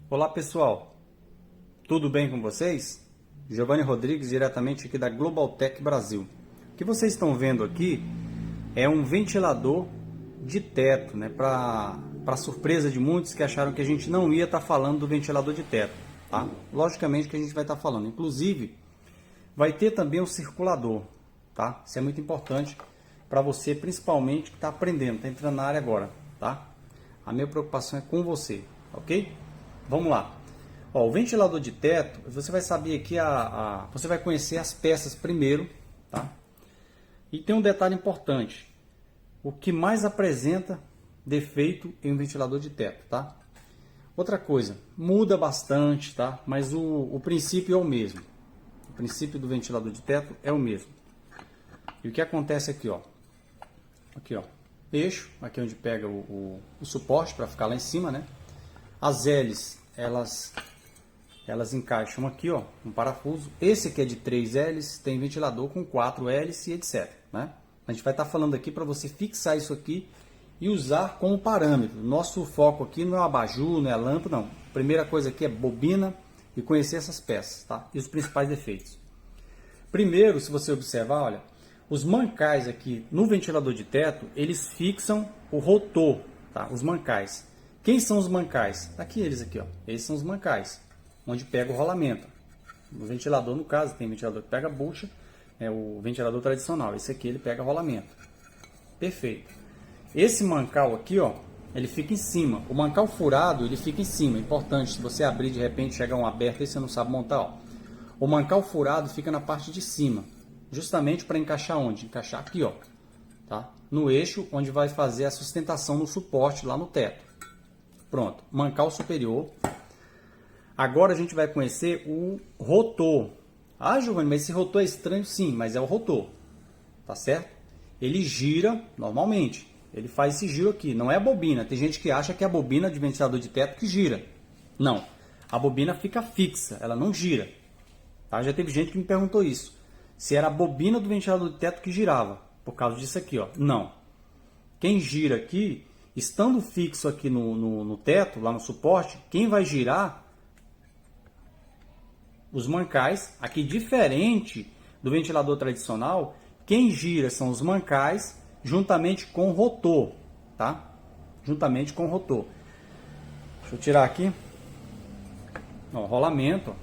Olá pessoal, tudo bem com vocês? Giovanni Rodrigues, diretamente aqui da Globaltech Brasil. O que vocês estão vendo aqui é um ventilador de teto, né? Para surpresa de muitos que acharam que a gente não ia estar falando do ventilador de teto, tá? Logicamente que a gente vai estar falando. Inclusive, vai ter também o circulador, tá? Isso é muito importante para você, principalmente que está aprendendo, está entrando na área agora, tá? A minha preocupação é com você, ok? Vamos lá. Ó, o ventilador de teto, você vai saber aqui, você vai conhecer as peças primeiro, tá? E tem um detalhe importante. O que mais apresenta defeito em um ventilador de teto, tá? Outra coisa, muda bastante, tá? Mas o princípio é o mesmo. O princípio do ventilador de teto é o mesmo. E o que acontece aqui, ó? Aqui, ó. Eixo, aqui onde pega o suporte para ficar lá em cima, né? As hélices, elas encaixam aqui, ó, um parafuso. Esse aqui é de 3 hélices, tem ventilador com 4 hélices e etc, né? A gente vai estar falando aqui para você fixar isso aqui e usar como parâmetro. Nosso foco aqui não é abajur, não é lâmpada, não. A primeira coisa aqui é bobina e conhecer essas peças, tá? E os principais defeitos. Primeiro, se você observar, olha, os mancais aqui no ventilador de teto, eles fixam o rotor, tá? Os mancais. Quem são os mancais? Aqui eles aqui, ó. Esses são os mancais, onde pega o rolamento. O ventilador, no caso, tem ventilador que pega bucha, é o ventilador tradicional. Esse aqui ele pega rolamento. Perfeito. Esse mancal aqui, ó, ele fica em cima. O mancal furado, ele fica em cima. Importante, se você abrir de repente, chegar um aberto e você não sabe montar, ó. O mancal furado fica na parte de cima, justamente para encaixar onde? Encaixar aqui, ó, tá? No eixo onde vai fazer a sustentação no suporte lá no teto. Pronto, mancal superior. Agora a gente vai conhecer o rotor. Ah, Giovanni, mas esse rotor é estranho? Sim, mas é o rotor, tá certo? Ele gira normalmente, ele faz esse giro aqui, não é a bobina. Tem gente que acha que é a bobina de ventilador de teto que gira. Não, a bobina fica fixa, ela não gira. Tá? Já teve gente que me perguntou isso, se era a bobina do ventilador de teto que girava, por causa disso aqui, ó. Não, quem gira aqui, estando fixo aqui no teto, lá no suporte, quem vai girar os mancais, aqui diferente do ventilador tradicional, quem gira são os mancais juntamente com o rotor, tá? Juntamente com o rotor. Deixa eu tirar aqui. Ó, rolamento.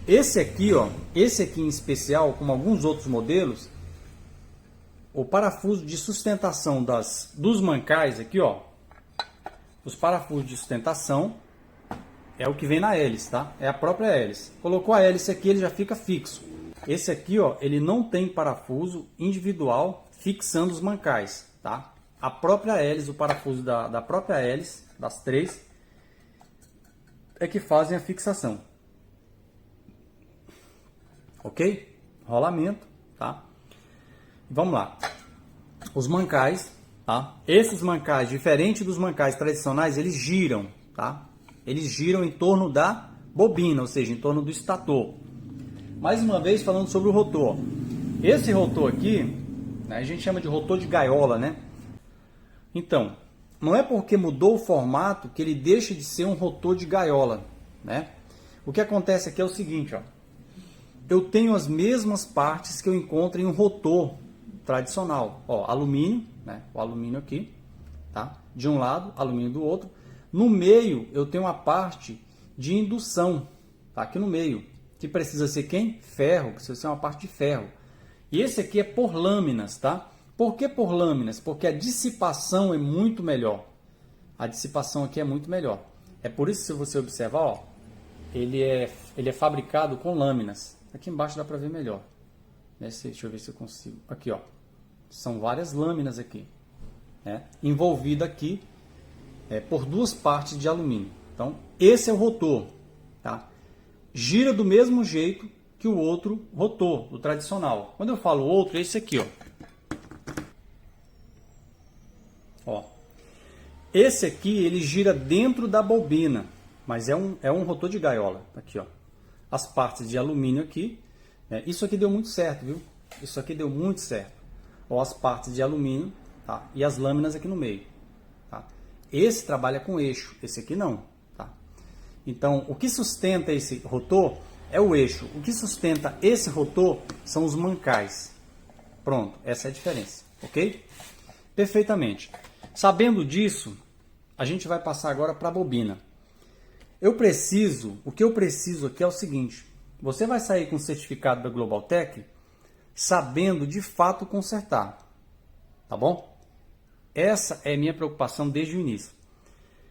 Esse aqui, ó, esse aqui em especial, como alguns outros modelos, o parafuso de sustentação dos mancais aqui, ó, os parafusos de sustentação é o que vem na hélice, tá? É a própria hélice. Colocou a hélice aqui, ele já fica fixo. Esse aqui, ó, ele não tem parafuso individual fixando os mancais, tá? A própria hélice, o parafuso da própria hélice, das três, é que fazem a fixação. Ok? Rolamento, tá? Vamos lá. Os mancais, tá? Esses mancais, diferente dos mancais tradicionais, eles giram, tá? Eles giram em torno da bobina, ou seja, em torno do estator. Mais uma vez falando sobre o rotor. Esse rotor aqui, né, a gente chama de rotor de gaiola, né? Então, não é porque mudou o formato que ele deixa de ser um rotor de gaiola, né? O que acontece aqui é o seguinte, ó. Eu tenho as mesmas partes que eu encontro em um rotor tradicional. Ó, alumínio, né? O alumínio aqui, tá? De um lado, alumínio do outro. No meio, eu tenho uma parte de indução, tá? Aqui no meio, que precisa ser quem? Ferro, precisa ser uma parte de ferro. E esse aqui é por lâminas, tá? Por que por lâminas? Porque a dissipação é muito melhor. A dissipação aqui é muito melhor. É por isso que, se você observar, ó, ele é fabricado com lâminas. Aqui embaixo dá para ver melhor. Deixa eu ver se eu consigo. Aqui, ó. São várias lâminas aqui, né? Envolvida aqui por duas partes de alumínio. Então, esse é o rotor, tá? Gira do mesmo jeito que o outro rotor, o tradicional. Quando eu falo outro, é esse aqui, ó. Ó. Esse aqui, ele gira dentro da bobina, mas é um rotor de gaiola. Aqui, ó. As partes de alumínio aqui. Isso aqui deu muito certo, viu? Isso aqui deu muito certo. Ó, as partes de alumínio, tá? E as lâminas aqui no meio, tá? Esse trabalha com eixo, esse aqui não, tá? Então, o que sustenta esse rotor é o eixo. O que sustenta esse rotor são os mancais. Pronto, essa é a diferença, ok? Perfeitamente. Sabendo disso, a gente vai passar agora para a bobina. O que eu preciso aqui é o seguinte: você vai sair com o certificado da Globaltech sabendo de fato consertar, tá bom? Essa é a minha preocupação desde o início.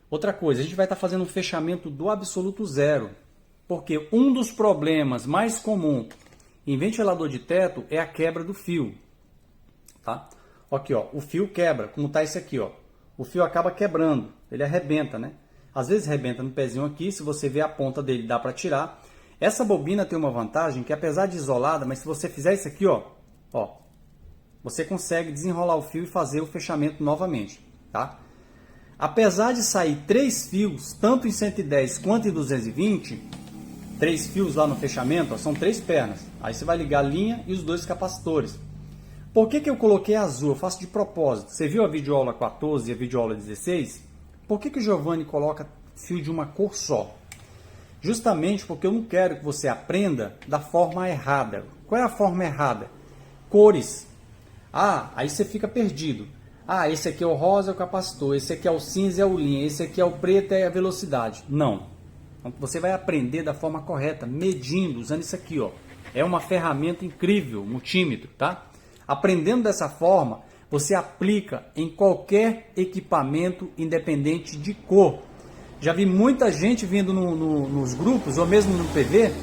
Outra coisa, a gente vai estar fazendo um fechamento do absoluto zero, porque um dos problemas mais comuns em ventilador de teto é a quebra do fio, tá? Aqui, ó, o fio quebra, como tá esse aqui, ó. O fio acaba quebrando, ele arrebenta, né? Às vezes arrebenta no pezinho aqui, se você ver a ponta dele dá para tirar. Essa bobina tem uma vantagem que, apesar de isolada, mas se você fizer isso aqui, ó, você consegue desenrolar o fio e fazer o fechamento novamente, tá? Apesar de sair 3 fios, tanto em 110 quanto em 220, 3 fios lá no fechamento, ó, são 3 pernas. Aí você vai ligar a linha e os 2 capacitores. Por que eu coloquei azul? Eu faço de propósito. Você viu a videoaula 14 e a videoaula 16? Por que o Giovanni coloca fio de uma cor só? Justamente porque eu não quero que você aprenda da forma errada. Qual é a forma errada? Cores. Ah, aí você fica perdido. Ah, esse aqui é o rosa, é o capacitor. Esse aqui é o cinza, é o linha. Esse aqui é o preto, é a velocidade. Não. Então, você vai aprender da forma correta, medindo, usando isso aqui, ó. É uma ferramenta incrível, multímetro, tá? Aprendendo dessa forma, você aplica em qualquer equipamento, independente de cor. Já vi muita gente vindo nos grupos, ou mesmo no PV,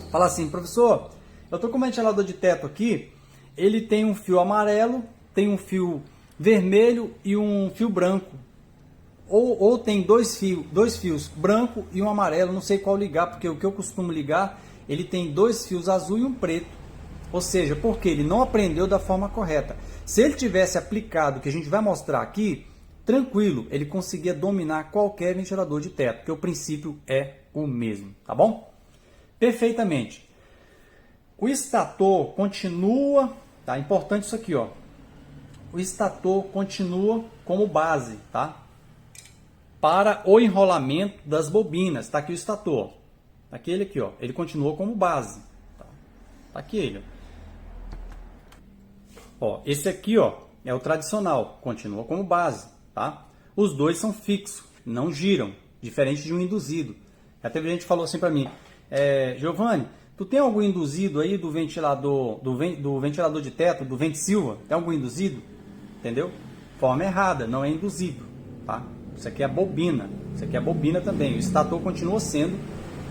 falar assim: professor, eu estou com um ventilador de teto aqui, ele tem um fio amarelo, tem um fio vermelho e um fio branco. Ou tem dois fios branco e um amarelo, não sei qual ligar, porque o que eu costumo ligar, ele tem 2 fios azul e um preto. Ou seja, porque ele não aprendeu da forma correta. Se ele tivesse aplicado o que a gente vai mostrar aqui, tranquilo, ele conseguia dominar qualquer ventilador de teto, porque o princípio é o mesmo, tá bom? Perfeitamente. O estator continua, tá? Importante isso aqui, ó. O estator continua como base, tá? Para o enrolamento das bobinas, tá aqui o estator. Tá aqui ele aqui, ó. Ele continua como base. Tá aqui ele. Ó, esse aqui, ó, é o tradicional, continua como base, tá? Os dois são fixos, não giram, diferente de um induzido. Até a gente falou assim para mim: Giovanni, tu tem algum induzido aí do ventilador, do ventilador de teto, do vento Silva? Tem algum induzido? Entendeu? Forma errada, não é induzido, tá? Isso aqui é a bobina, isso aqui é a bobina também. O estator continua sendo,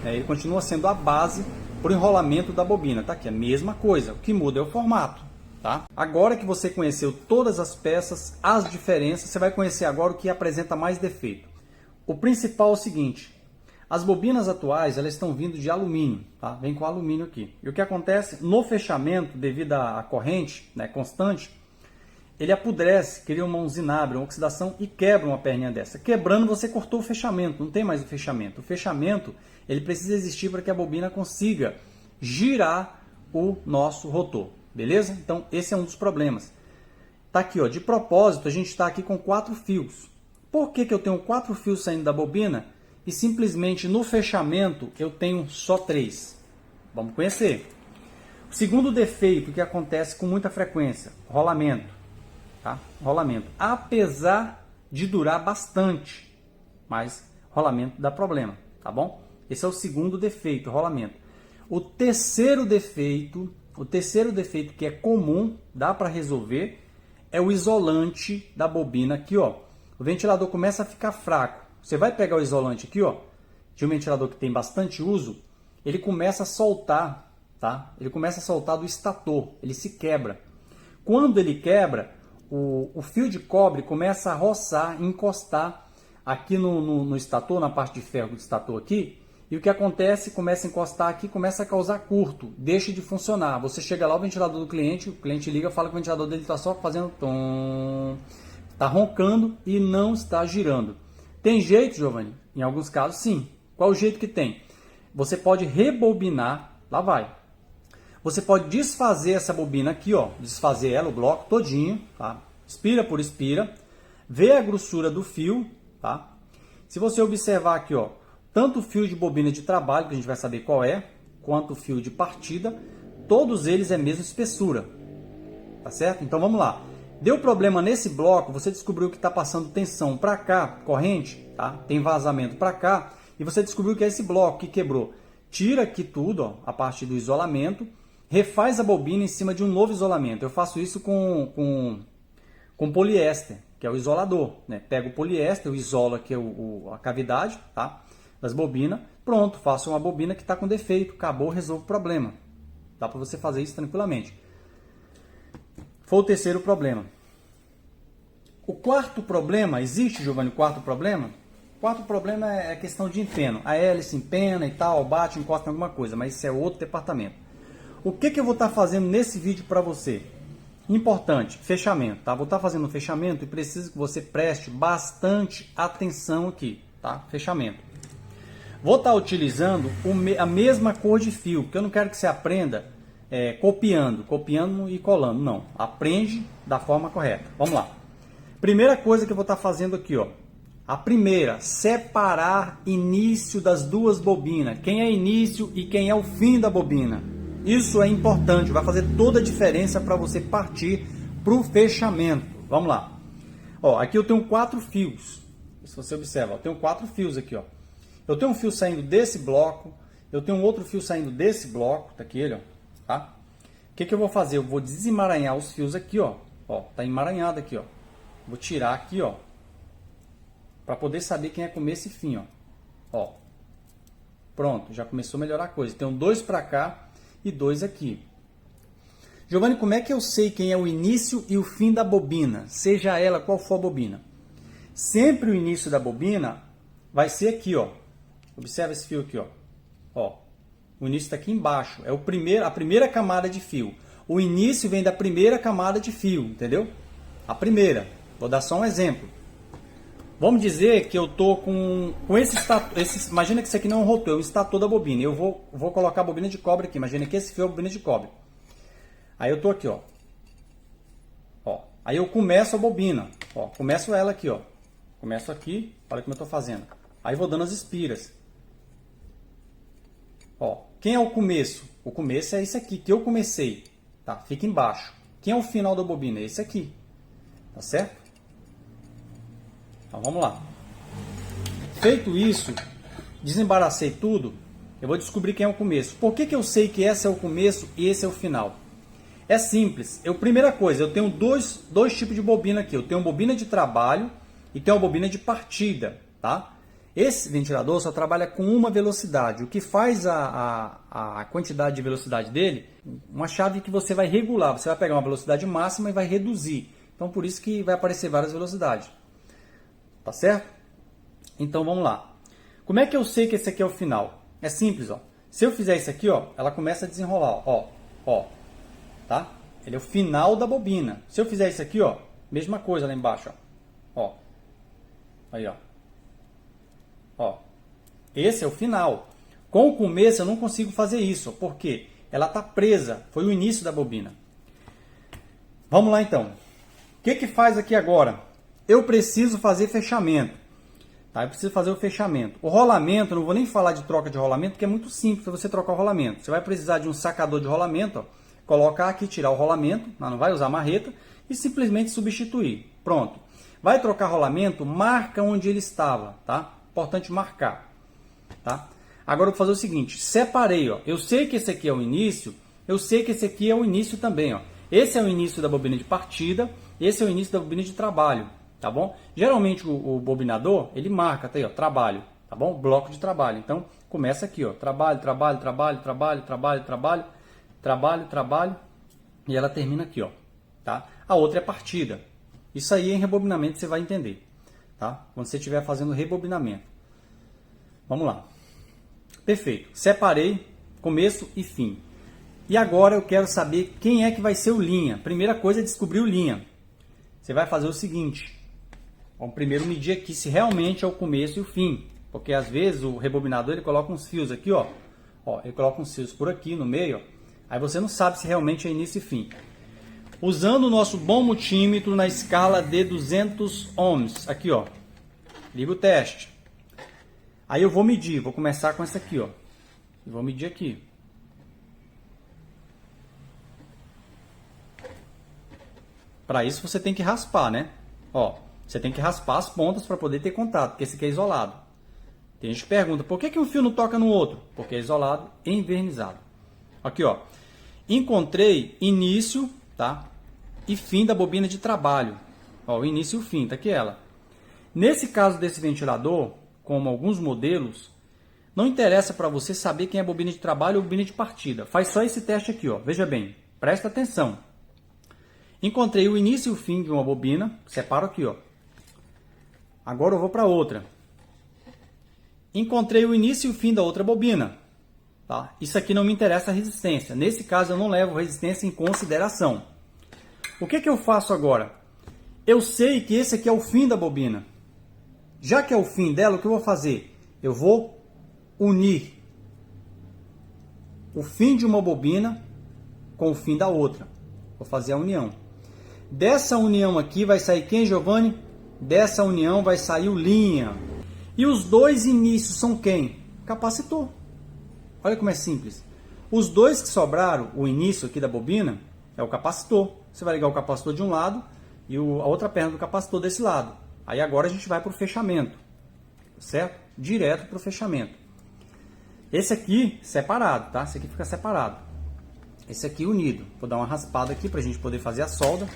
ele continua sendo a base para o enrolamento da bobina, tá aqui a mesma coisa. O que muda é o formato. Tá? Agora que você conheceu todas as peças, as diferenças, você vai conhecer agora o que apresenta mais defeito. O principal é o seguinte: as bobinas atuais elas estão vindo de alumínio, tá? Vem com alumínio aqui. E o que acontece no fechamento, devido à corrente, né, constante, ele apodrece, cria uma usinagre, uma oxidação e quebra uma perninha dessa. Quebrando, você cortou o fechamento, não tem mais o fechamento. O fechamento ele precisa existir para que a bobina consiga girar o nosso rotor. Beleza? Então, esse é um dos problemas. Tá aqui, ó, de propósito, a gente está aqui com 4 fios. Por que eu tenho 4 fios saindo da bobina e simplesmente no fechamento eu tenho só 3? Vamos conhecer. O segundo defeito que acontece com muita frequência, rolamento. Tá? Rolamento. Apesar de durar bastante, mas rolamento dá problema, tá bom? Esse é o segundo defeito, rolamento. O terceiro defeito que é comum, dá para resolver, é o isolante da bobina aqui, ó. O ventilador começa a ficar fraco. Você vai pegar o isolante aqui, ó, de um ventilador que tem bastante uso, ele começa a soltar, tá? Ele começa a soltar do estator, ele se quebra. Quando ele quebra, o fio de cobre começa a roçar, encostar aqui no estator, na parte de ferro do estator aqui. E o que acontece? Começa a encostar aqui, começa a causar curto, deixa de funcionar. Você chega lá, o ventilador do cliente, o cliente liga, fala que o ventilador dele está só fazendo tom, está roncando e não está girando. Tem jeito, Giovanni? Em alguns casos, sim. Qual o jeito que tem? Você pode rebobinar, lá vai. Você pode desfazer essa bobina aqui, ó, desfazer ela, o bloco todinho, tá? Espira por espira, ver a grossura do fio, tá? Se você observar aqui, ó, tanto o fio de bobina de trabalho, que a gente vai saber qual é, quanto o fio de partida, todos eles é a mesma espessura, tá certo? Então vamos lá. Deu problema nesse bloco, você descobriu que está passando tensão para cá, corrente, tá? Tem vazamento para cá, e você descobriu que é esse bloco que quebrou. Tira aqui tudo, ó, a parte do isolamento, refaz a bobina em cima de um novo isolamento. Eu faço isso com poliéster, que é o isolador, né? Pego o poliéster, eu isolo aqui a cavidade, tá? Das bobinas, pronto, faço uma bobina que está com defeito, acabou, resolvo o problema. Dá para você fazer isso tranquilamente. Foi o terceiro problema. O quarto problema, existe, Giovanni, o quarto problema? O quarto problema é a questão de empeno. A hélice empena e tal, bate, encosta em alguma coisa, mas isso é outro departamento. O que eu vou estar fazendo nesse vídeo para você? Importante, fechamento, tá? Vou estar fazendo um fechamento e preciso que você preste bastante atenção aqui, tá? Fechamento. Vou estar utilizando a mesma cor de fio, porque eu não quero que você aprenda copiando e colando, não. Aprende da forma correta. Vamos lá. Primeira coisa que eu vou estar fazendo aqui, ó. A primeira, separar início das duas bobinas. Quem é início e quem é o fim da bobina. Isso é importante, vai fazer toda a diferença para você partir para o fechamento. Vamos lá. Ó, aqui eu tenho 4 fios. Se você observa, eu tenho 4 fios aqui, ó. Eu tenho um fio saindo desse bloco, eu tenho um outro fio saindo desse bloco, tá aqui ele, ó, tá? O que eu vou fazer? Eu vou desemaranhar os fios aqui, ó. Ó, tá emaranhado aqui, ó. Vou tirar aqui, ó, para poder saber quem é começo e fim, ó. Ó. Pronto, já começou a melhorar a coisa. Tenho 2 para cá e 2 aqui. Giovanni, como é que eu sei quem é o início e o fim da bobina? Seja ela qual for a bobina. Sempre o início da bobina vai ser aqui, ó. Observa esse fio aqui, ó. Ó. O início está aqui embaixo. É a primeira camada de fio. O início vem da primeira camada de fio, entendeu? A primeira. Vou dar só um exemplo. Vamos dizer que eu tô com esse estator. Imagina que isso aqui não é um rotor, é um estator da bobina. Eu vou colocar a bobina de cobre aqui. Imagina que esse fio é a bobina de cobre. Aí eu tô aqui, ó. Ó. Aí eu começo a bobina. Ó. Começo ela aqui, ó. Começo aqui. Olha como eu tô fazendo. Aí vou dando as espiras. Ó. Quem é o começo? O começo é esse aqui, que eu comecei. Tá? Fica embaixo. Quem é o final da bobina? Esse aqui. Tá certo? Então vamos lá. Feito isso, desembaracei tudo, eu vou descobrir quem é o começo. Por que eu sei que esse é o começo e esse é o final? É simples. Primeira coisa, eu tenho dois tipos de bobina aqui. Eu tenho bobina de trabalho e tenho a bobina de partida. Tá? Esse ventilador só trabalha com uma velocidade. O que faz a quantidade de velocidade dele, uma chave que você vai regular. Você vai pegar uma velocidade máxima e vai reduzir. Então por isso que vai aparecer várias velocidades. Tá certo? Então vamos lá. Como é que eu sei que esse aqui é o final? É simples, ó. Se eu fizer isso aqui, ó, ela começa a desenrolar, ó, ó, tá? Ele é o final da bobina. Se eu fizer isso aqui, ó, mesma coisa lá embaixo, ó. Aí, ó. Ó. Esse é o final. Com o começo eu não consigo fazer isso, porque ela tá presa, foi o início da bobina. Vamos lá então. O que faz aqui agora? Eu preciso fazer fechamento. Tá? Eu preciso fazer o fechamento. O rolamento, não vou nem falar de troca de rolamento, porque é muito simples para você trocar o rolamento. Você vai precisar de um sacador de rolamento, ó, colocar aqui, tirar o rolamento, não vai usar marreta, e simplesmente substituir. Pronto. Vai trocar rolamento, marca onde ele estava, tá? Importante marcar, tá? Agora eu vou fazer o seguinte, separei, ó. Eu sei que esse aqui é o início, eu sei que esse aqui é o início também, ó. Esse é o início da bobina de partida, esse é o início da bobina de trabalho. Tá bom? Geralmente o bobinador, ele marca, tá aí, ó, trabalho, tá bom? Bloco de trabalho. Então, começa aqui, ó, trabalho, trabalho, trabalho, trabalho, trabalho, trabalho, trabalho, trabalho, e ela termina aqui, ó, tá? A outra é partida. Isso aí em rebobinamento você vai entender, tá? Quando você estiver fazendo rebobinamento. Vamos lá. Perfeito. Separei começo e fim. E agora eu quero saber quem é que vai ser o linha. Primeira coisa é descobrir o linha. Você vai fazer o seguinte. Vamos primeiro medir aqui se realmente é o começo e o fim. Porque às vezes o rebobinador ele coloca uns fios aqui, ó. Ó, ele coloca uns fios por aqui no meio, ó. Aí você não sabe se realmente é início e fim. Usando o nosso bom multímetro na escala de 200 ohms. Aqui, ó. Liga o teste. Aí eu vou medir, vou começar com essa aqui, ó. E vou medir aqui. Para isso você tem que raspar, né? Ó, você tem que raspar as pontas para poder ter contato, porque esse aqui é isolado. Tem gente que pergunta, por que um fio não toca no outro? Porque é isolado e envernizado. Aqui, ó. Encontrei início, tá? E fim da bobina de trabalho. Ó, o início e o fim, tá aqui ela. Nesse caso desse ventilador, como alguns modelos, não interessa para você saber quem é bobina de trabalho ou bobina de partida. Faz só esse teste aqui, ó. Veja bem, presta atenção. Encontrei o início e o fim de uma bobina, separo aqui, ó. Agora eu vou para outra. Encontrei o início e o fim da outra bobina. Tá? Isso aqui não me interessa a resistência. Nesse caso eu não levo resistência em consideração. O que eu faço agora? Eu sei que esse aqui é o fim da bobina. Já que é o fim dela, o que eu vou fazer? Eu vou unir o fim de uma bobina com o fim da outra. Vou fazer a união. Dessa união aqui vai sair quem, Giovanni? Dessa união vai sair o linha. E os dois inícios são quem? Capacitor. Olha como é simples. Os dois que sobraram, o início aqui da bobina, é o capacitor. Você vai ligar o capacitor de um lado e a outra perna do capacitor desse lado. Aí agora a gente vai para o fechamento. Certo? Direto para o fechamento. Esse aqui separado, tá? Esse aqui fica separado. Esse aqui unido. Vou dar uma raspada aqui para a gente poder fazer a solda.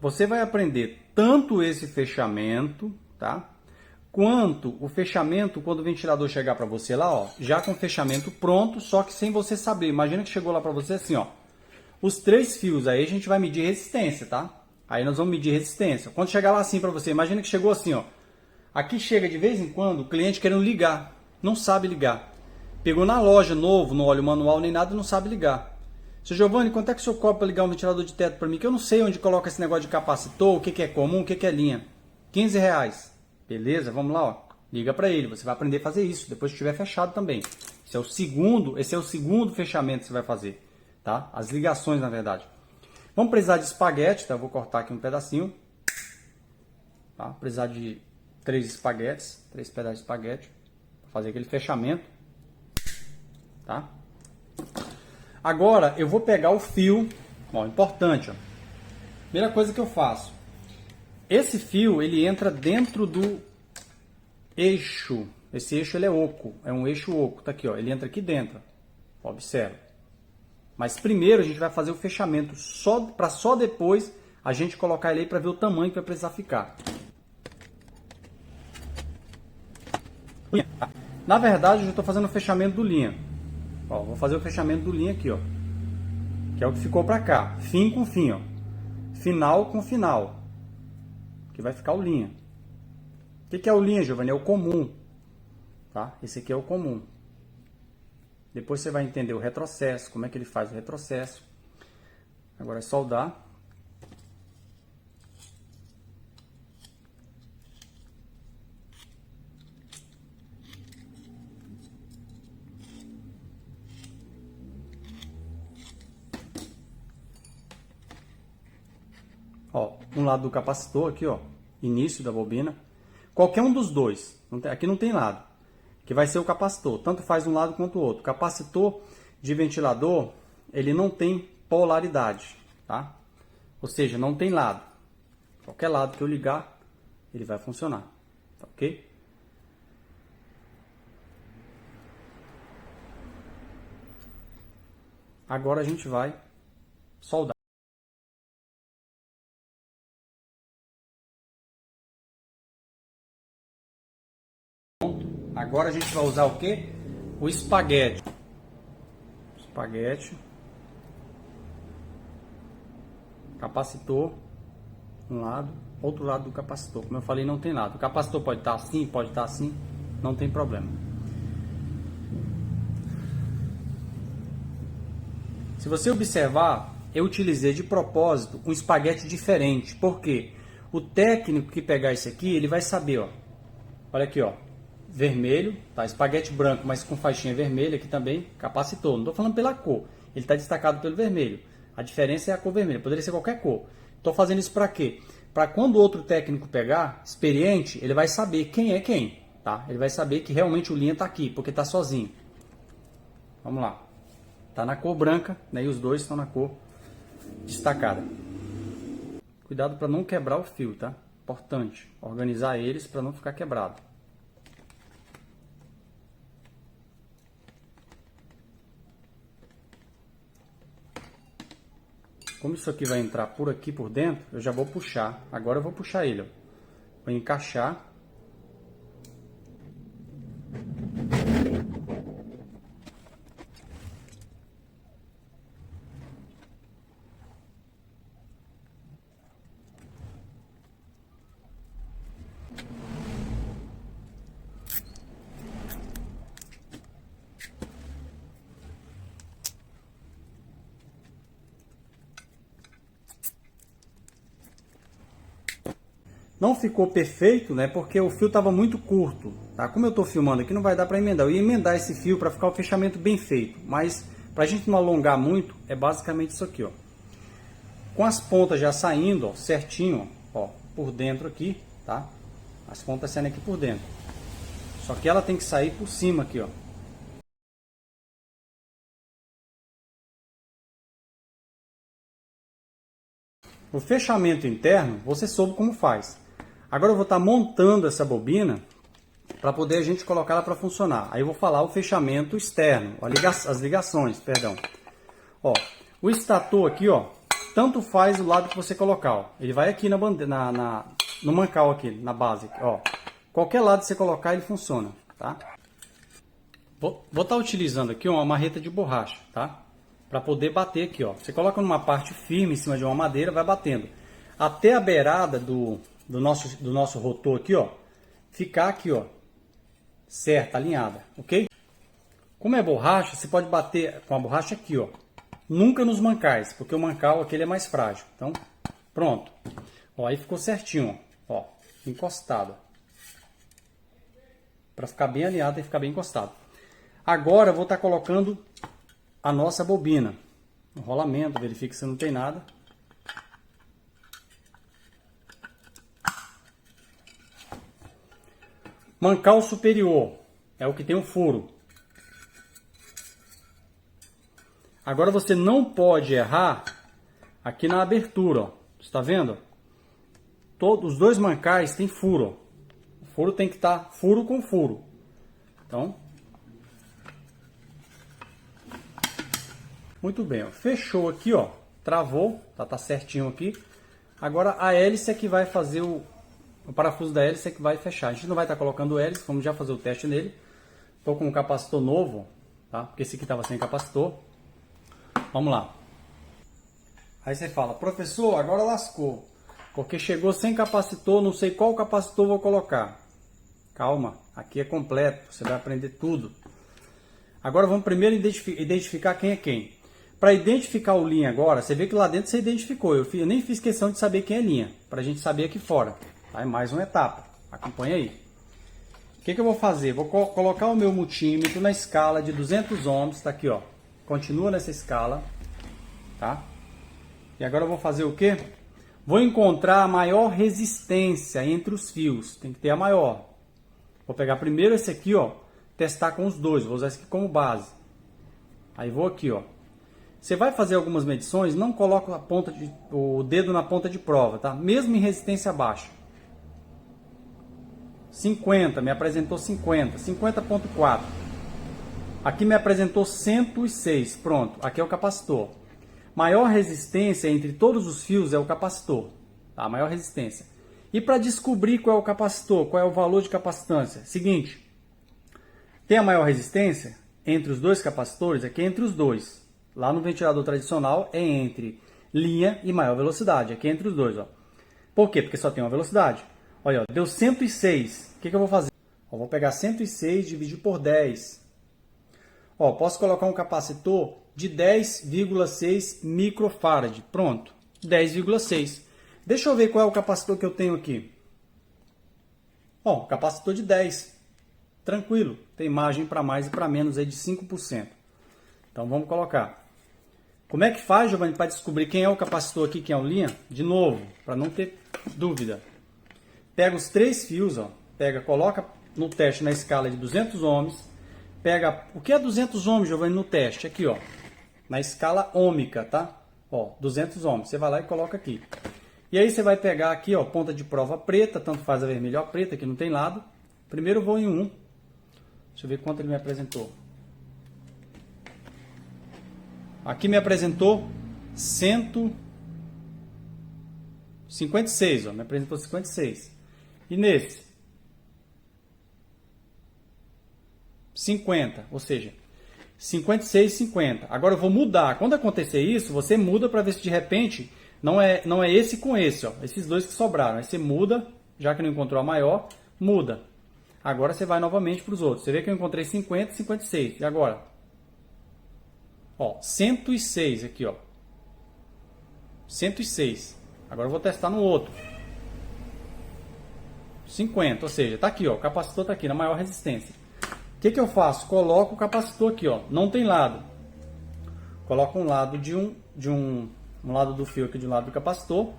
Você vai aprender tanto esse fechamento, tá? Quanto o fechamento quando o ventilador chegar para você lá, ó, já com o fechamento pronto, só que sem você saber. Imagina que chegou lá para você assim, ó. Os 3 fios, aí a gente vai medir resistência, tá? Aí nós vamos medir resistência. Quando chegar lá assim para você, imagina que chegou assim, ó. Aqui chega de vez em quando o cliente querendo ligar, não sabe ligar. Pegou na loja novo, no óleo manual nem nada, não sabe ligar. Seu Giovanni, quanto é que o senhor cobra para ligar um ventilador de teto para mim? Que eu não sei onde coloca esse negócio de capacitor, o que é comum, o que é linha. R$15. Beleza? Vamos lá, ó. Liga para ele. Você vai aprender a fazer isso depois que estiver fechado também. Esse é o segundo fechamento que você vai fazer, tá? As ligações, na verdade. Vamos precisar de espaguete, tá? Eu vou cortar aqui um pedacinho. Tá? Precisar de 3 espaguetes, 3 pedaços de espaguete para fazer aquele fechamento, tá? Agora eu vou pegar o fio, ó, importante, ó. Primeira coisa que eu faço, esse fio ele entra dentro do eixo. Esse eixo ele é oco, é um eixo oco, tá aqui, ó. Ele entra aqui dentro, ó, observa. Mas primeiro a gente vai fazer o fechamento para só depois a gente colocar ele aí para ver o tamanho que vai precisar ficar. Na verdade eu já estou fazendo o fechamento do linha. Ó, vou fazer o fechamento do linha aqui, ó. Que é o que ficou para cá. Fim com fim, ó. Final com final. Que vai ficar o linha. O que é o linha, Giovanni? É o comum. Tá? Esse aqui é o comum. Depois você vai entender o retrocesso, como é que ele faz o retrocesso. Agora é soldar. Ó, um lado do capacitor aqui, ó, início da bobina. Qualquer um dos dois, aqui não tem lado, que vai ser o capacitor, tanto faz um lado quanto o outro. Capacitor de ventilador, ele não tem polaridade, tá? Ou seja, não tem lado. Qualquer lado que eu ligar, ele vai funcionar, tá, ok? Agora a gente vai soldar. Agora a gente vai usar o que? O espaguete. Espaguete. Capacitor. Um lado. Outro lado do capacitor. Como eu falei, não tem lado. O capacitor pode estar assim, pode estar assim. Não tem problema. Se você observar, eu utilizei de propósito um espaguete diferente. Por quê? O técnico que pegar isso aqui, ele vai saber, ó. Olha aqui, ó. Vermelho, tá? Espaguete branco, mas com faixinha vermelha aqui também, capacitor. Não estou falando pela cor, ele está destacado pelo vermelho. A diferença é a cor vermelha, poderia ser qualquer cor. Estou fazendo isso para quê? Para quando outro técnico pegar, experiente, ele vai saber quem é quem. tá? Ele vai saber que realmente o linha está aqui, porque está sozinho. Vamos lá. Está na cor branca, né? E os dois estão na cor destacada. Cuidado para não quebrar o fio, tá? Importante organizar eles para não ficar quebrado. Como isso aqui vai entrar por aqui por dentro, eu já vou puxar. Agora eu vou puxar ele, ó. Vou encaixar. Não ficou perfeito, né? Porque o fio estava muito curto, tá? Como eu estou filmando aqui, não vai dar para emendar. Eu ia emendar esse fio para ficar o fechamento bem feito, mas para a gente não alongar muito, é basicamente isso aqui, ó. Com as pontas já saindo, ó, certinho, ó, por dentro aqui, tá? As pontas saindo aqui por dentro. Só que ela tem que sair por cima aqui, ó. O fechamento interno, você soube como faz. Agora eu vou estar montando essa bobina para poder a gente colocar ela para funcionar. Aí eu vou falar o fechamento externo, as ligações, perdão. Ó, o estator aqui, ó, tanto faz o lado que você colocar, ó. Ele vai aqui no mancal aqui, na base, ó. Qualquer lado que você colocar, ele funciona, tá? Vou estar utilizando aqui uma marreta de borracha, tá? Para poder bater aqui, ó. Você coloca numa parte firme em cima de uma madeira, vai batendo até a beirada do nosso rotor aqui, ó, ficar aqui, ó, certa, alinhada, ok? Como é borracha, você pode bater com a borracha aqui, ó, nunca nos mancais, porque o mancal aquele é mais frágil. Então, pronto. Ó, aí ficou certinho, ó, encostado. Para ficar bem alinhado e ficar bem encostado. Agora eu vou estar colocando a nossa bobina. No rolamento, verifique se não tem nada. Mancal superior é o que tem um furo. Agora você não pode errar aqui na abertura, ó. Está vendo? Todos os dois mancais têm furo. Ó. O furo tem que estar furo com furo. Então, muito bem, ó. Fechou aqui, ó. Travou, tá certinho aqui. Agora a hélice é que vai fazer o parafuso da hélice é que vai fechar. A gente não vai estar colocando o hélice, vamos já fazer o teste nele. Estou com um capacitor novo, tá? Porque esse aqui estava sem capacitor. Vamos lá. Aí você fala, professor, agora lascou. Porque chegou sem capacitor, não sei qual capacitor vou colocar. Calma, aqui é completo, você vai aprender tudo. Agora vamos primeiro identificar quem é quem. Para identificar o linha agora, você vê que lá dentro você identificou. Eu nem fiz questão de saber quem é linha, para a gente saber aqui fora. Tá? É mais uma etapa, acompanha aí. O que eu vou fazer? Vou colocar o meu multímetro na escala de 200 ohms, tá aqui, ó. Continua nessa escala, tá? E agora eu vou fazer o quê? Vou encontrar a maior resistência entre os fios, tem que ter a maior. Vou pegar primeiro esse aqui, ó, testar com os dois, vou usar esse aqui como base. Aí vou aqui, ó. Você vai fazer algumas medições, não coloca o dedo na ponta de prova, tá? Mesmo em resistência baixa. 50, me apresentou 50, 50.4. Aqui me apresentou 106, pronto, aqui é o capacitor. Maior resistência entre todos os fios é o capacitor, tá? Maior resistência. E para descobrir qual é o capacitor, qual é o valor de capacitância? Seguinte, tem a maior resistência entre os dois capacitores, aqui é entre os dois. Lá no ventilador tradicional é entre linha e maior velocidade, aqui é entre os dois, ó. Por quê? Porque só tem uma velocidade. Olha, ó, deu 106. O que eu vou fazer? Ó, vou pegar 106 e dividir por 10. Ó, posso colocar um capacitor de 10,6 microfarad. Pronto, 10,6. Deixa eu ver qual é o capacitor que eu tenho aqui. Ó, capacitor de 10. Tranquilo, tem margem para mais e para menos aí de 5%. Então vamos colocar. Como é que faz, Giovanni, para descobrir quem é o capacitor aqui, quem é o linha? De novo, para não ter dúvida. Pega os três fios, ó. Coloca no teste na escala de 200 ohms, pega... O que é 200 ohms, Giovanni, no teste? Aqui, ó, na escala ôhmica, tá? Ó, 200 ohms. Você vai lá e coloca aqui. E aí você vai pegar aqui, ó, ponta de prova preta, tanto faz a vermelha ou a preta, que não tem lado. Primeiro eu vou em 1. Deixa eu ver quanto ele me apresentou. Aqui me apresentou 156, ó, me apresentou 56. E nesse 50, ou seja, 56, 50. Agora eu vou mudar. Quando acontecer isso, você muda para ver se de repente não é esse com esse, ó, esses dois que sobraram. Aí você muda, já que não encontrou a maior, muda. Agora você vai novamente para os outros. Você vê que eu encontrei 50 e 56. E agora? Ó, 106 aqui, ó. 106. Agora eu vou testar no outro. 50, ou seja, tá aqui, ó, o capacitor tá aqui na maior resistência. O que eu faço? Coloco o capacitor aqui, ó, não tem lado. Coloco um lado um lado do fio aqui de um lado do capacitor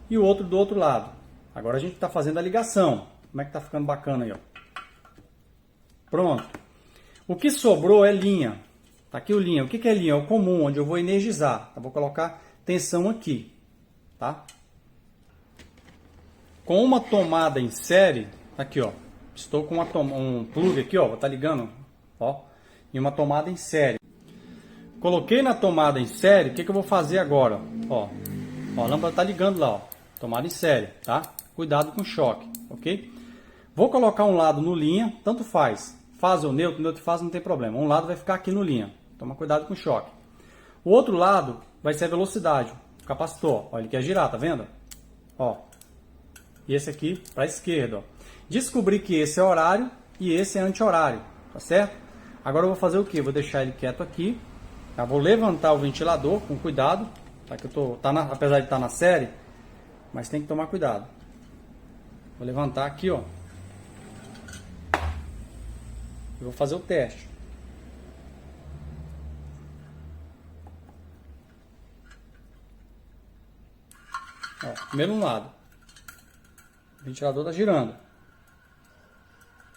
e o outro do outro lado. Agora a gente está fazendo a ligação. Como é que tá ficando bacana aí, ó. Pronto. O que sobrou é linha. Tá aqui o linha. O que é linha? É o comum, onde eu vou energizar. Eu vou colocar tensão aqui, tá? Com uma tomada em série, aqui, ó. Estou com um plug aqui, ó. Vou estar ligando, ó, e uma tomada em série. Coloquei na tomada em série. O que eu vou fazer agora? Ó, a lâmpada tá ligando lá, ó. Tomada em série, tá? Cuidado com o choque, ok? Vou colocar um lado no linha, tanto faz. Fase ou neutro fase não tem problema. Um lado vai ficar aqui no linha. Toma cuidado com o choque. O outro lado vai ser a velocidade. O capacitor, ó, ele quer girar, tá vendo? Ó. E esse aqui para a esquerda, ó. Descobri que esse é horário e esse é anti-horário, tá certo? Agora eu vou fazer o que? Vou deixar ele quieto aqui. Tá? Vou levantar o ventilador com cuidado, tá? Que eu tô, apesar de estar na série, mas tem que tomar cuidado. Vou levantar aqui, ó. Eu vou fazer o teste. Ó, primeiro um lado. O ventilador está girando.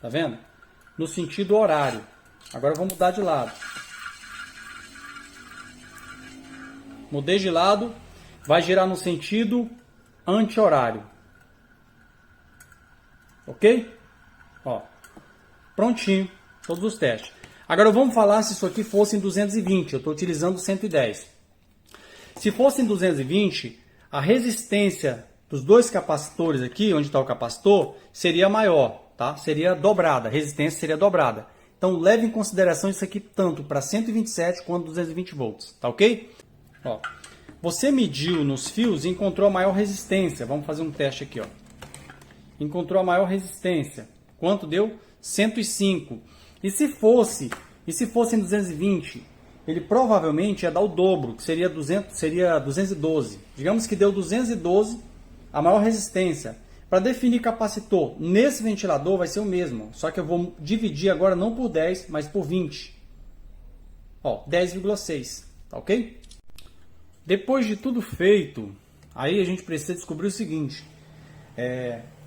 Tá vendo? No sentido horário. Agora eu vou mudar de lado. Mudei de lado. Vai girar no sentido anti-horário. Ok? Ó. Prontinho. Todos os testes. Agora vamos falar se isso aqui fosse em 220. Eu estou utilizando 110. Se fosse em 220, a resistência dos dois capacitores aqui, onde está o capacitor, seria maior, tá? Seria dobrada, a resistência seria dobrada. Então leve em consideração isso aqui tanto para 127 quanto 220 volts, tá ok? Ó, você mediu nos fios e encontrou a maior resistência. Vamos fazer um teste aqui, ó. Encontrou a maior resistência. Quanto deu? 105. E se fosse em 220, ele provavelmente ia dar o dobro, que seria 212. Digamos que deu 212, a maior resistência. Para definir capacitor nesse ventilador vai ser o mesmo, só que eu vou dividir agora não por 10, mas por 20. Ó, 10,6, tá ok? Depois de tudo feito, aí a gente precisa descobrir o seguinte.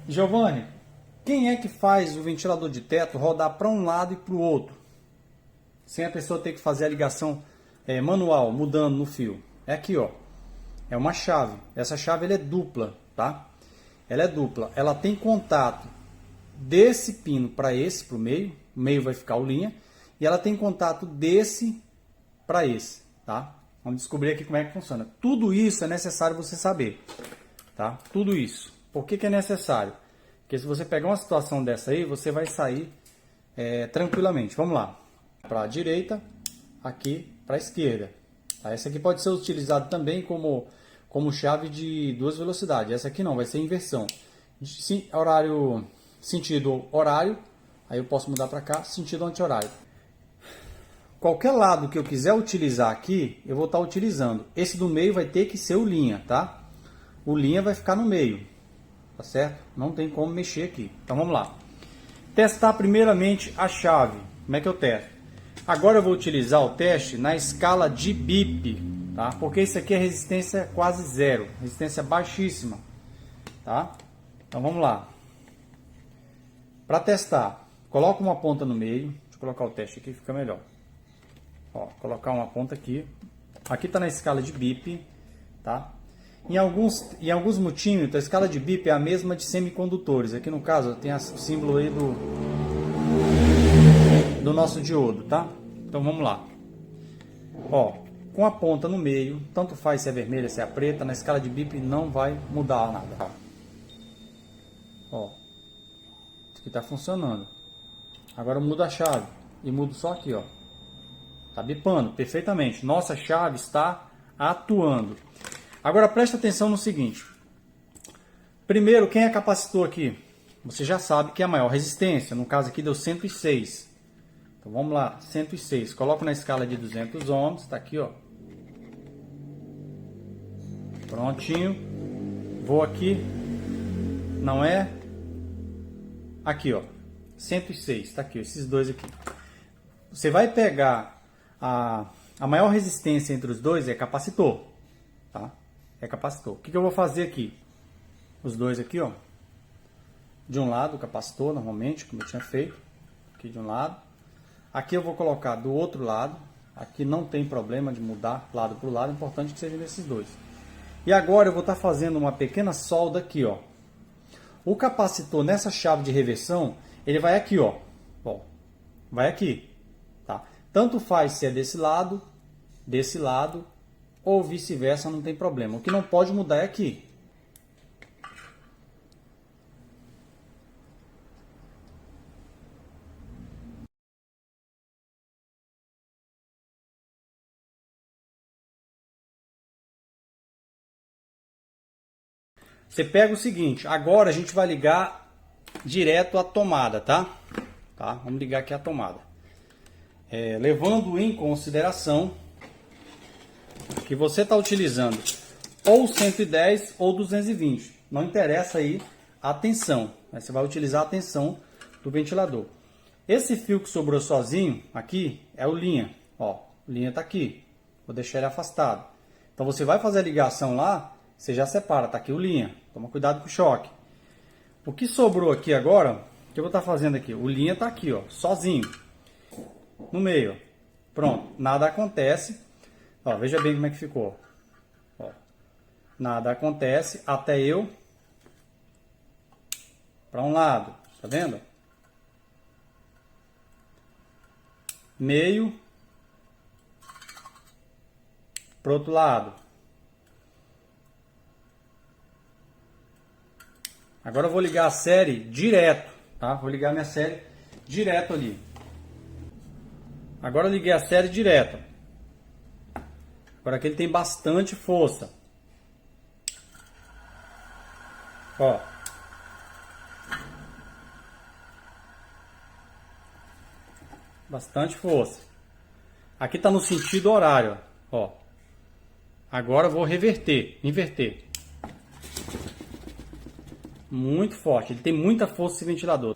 Giovanni, quem é que faz o ventilador de teto rodar para um lado e para o outro? Sem a pessoa ter que fazer a ligação manual, mudando no fio. É aqui, ó. É uma chave. Essa chave ela é dupla, tá? Ela é dupla. Ela tem contato desse pino para esse, para o meio. O meio vai ficar o linha. E ela tem contato desse para esse, tá? Vamos descobrir aqui como é que funciona. Tudo isso é necessário você saber, tá? Tudo isso. Por que é necessário? Porque se você pegar uma situação dessa aí, você vai sair tranquilamente. Vamos lá. Para a direita, aqui para a esquerda. Tá? Essa aqui pode ser utilizada também como chave de duas velocidades. Essa aqui não, vai ser inversão. Sentido horário, aí eu posso mudar para cá, sentido anti-horário. Qualquer lado que eu quiser utilizar aqui, eu vou estar utilizando. Esse do meio vai ter que ser o linha, tá? O linha vai ficar no meio, tá certo? Não tem como mexer aqui. Então vamos lá. Testar primeiramente a chave. Como é que eu testo? Agora eu vou utilizar o teste na escala de BIP, tá? Porque isso aqui é resistência quase zero, resistência baixíssima, tá? Então vamos lá. Para testar, coloca uma ponta no meio. Deixa eu colocar o teste aqui, fica melhor. Ó, colocar uma ponta aqui. Aqui está na escala de BIP, tá? Em alguns multímetros, a escala de BIP é a mesma de semicondutores. Aqui no caso, tem o símbolo aí do nosso diodo, tá? Então vamos lá. Ó, com a ponta no meio, tanto faz se é vermelha, se é preta, na escala de BIP não vai mudar nada. Ó, isso aqui tá funcionando. Agora eu mudo a chave e mudo só aqui, ó. Tá bipando perfeitamente. Nossa chave está atuando. Agora preste atenção no seguinte. Primeiro, quem é capacitor aqui? Você já sabe que é a maior resistência. No caso aqui deu 106. Então vamos lá, 106. Coloco na escala de 200 ohms. Tá aqui, ó. Prontinho. Vou aqui. Não é? Aqui, ó. 106. Tá aqui, esses dois aqui. Você vai pegar a maior resistência entre os dois é capacitor. Tá? É capacitor. O que eu vou fazer aqui? Os dois aqui, ó. De um lado, o capacitor, normalmente, como eu tinha feito. Aqui de um lado. Aqui eu vou colocar do outro lado. Aqui não tem problema de mudar lado para o lado. É importante que seja nesses dois. E agora eu vou estar fazendo uma pequena solda aqui, ó. O capacitor nessa chave de reversão, ele vai aqui, ó. Ó, vai aqui. Tá? Tanto faz se é desse lado ou vice-versa, não tem problema. O que não pode mudar é aqui. Você pega o seguinte, agora a gente vai ligar direto a tomada, tá? Vamos ligar aqui a tomada. Levando em consideração que você está utilizando ou 110 ou 220. Não interessa aí a tensão. Você vai utilizar a tensão do ventilador. Esse fio que sobrou sozinho aqui é o linha. Ó, o linha está aqui. Vou deixar ele afastado. Então você vai fazer a ligação lá, você já separa. Tá aqui o linha. Toma cuidado com o choque. O que sobrou aqui agora, o que eu vou estar fazendo aqui? O linha está aqui, ó, sozinho. No meio. Pronto. Nada acontece. Ó, veja bem como é que ficou. Ó, nada acontece até eu para um lado. Tá vendo? Meio para o outro lado. Agora eu vou ligar a série direto, tá? Vou ligar minha série direto ali. Agora eu liguei a série direto. Agora aqui ele tem bastante força. Ó. Bastante força. Aqui está no sentido horário, ó. Agora eu vou inverter. Muito forte, ele tem muita força esse ventilador.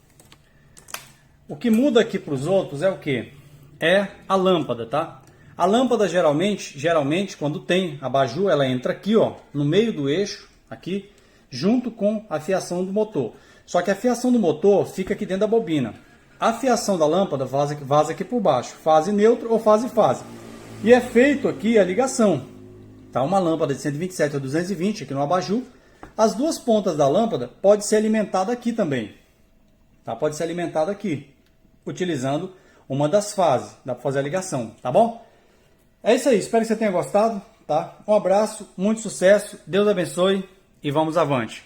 O que muda aqui para os outros é o que? É a lâmpada, tá? A lâmpada geralmente quando tem abajur, ela entra aqui, ó, no meio do eixo, aqui, junto com a fiação do motor. Só que a fiação do motor fica aqui dentro da bobina. A fiação da lâmpada vaza aqui por baixo, fase neutro ou fase. E é feito aqui a ligação. Tá? Uma lâmpada de 127 a 220 aqui no abajur. As duas pontas da lâmpada pode ser alimentada aqui também. Tá? Pode ser alimentada aqui, utilizando uma das fases. Dá para fazer a ligação, tá bom? É isso aí, espero que você tenha gostado. Tá? Um abraço, muito sucesso, Deus abençoe e vamos avante.